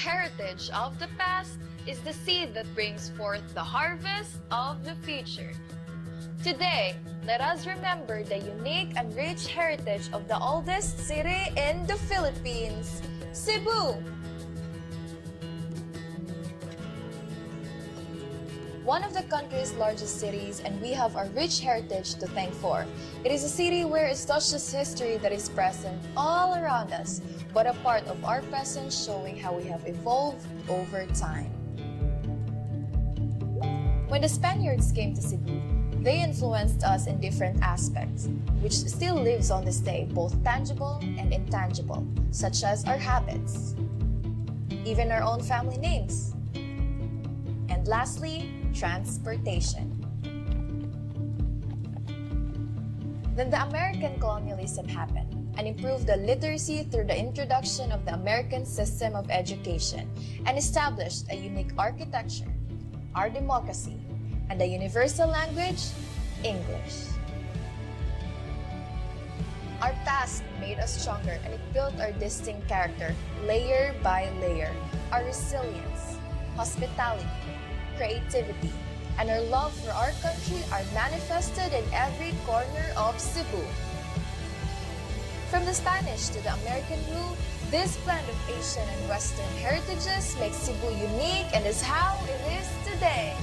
heritage of the past is the seed that brings forth the harvest of the future. Today, let us remember the unique and rich heritage of the oldest city in the Philippines, Cebu. One of the country's largest cities, and we have our rich heritage to thank for. It is a city where it's not just history that is present all around us, but a part of our present, showing how we have evolved over time. When the Spaniards came to Cebu, they influenced us in different aspects, which still lives on this day, both tangible and intangible, such as our habits, even our own family names, and lastly, transportation. Then the American colonialism happened and improved the literacy through the introduction of the American system of education and established a unique architecture, our democracy, and the universal language, English. Our past made us stronger and it built our distinct character layer by layer. Our resilience, hospitality, creativity, and our love for our country are manifested in every corner of Cebu. From the Spanish to the American rule, this blend of Asian and Western heritages makes Cebu unique and is how it is today.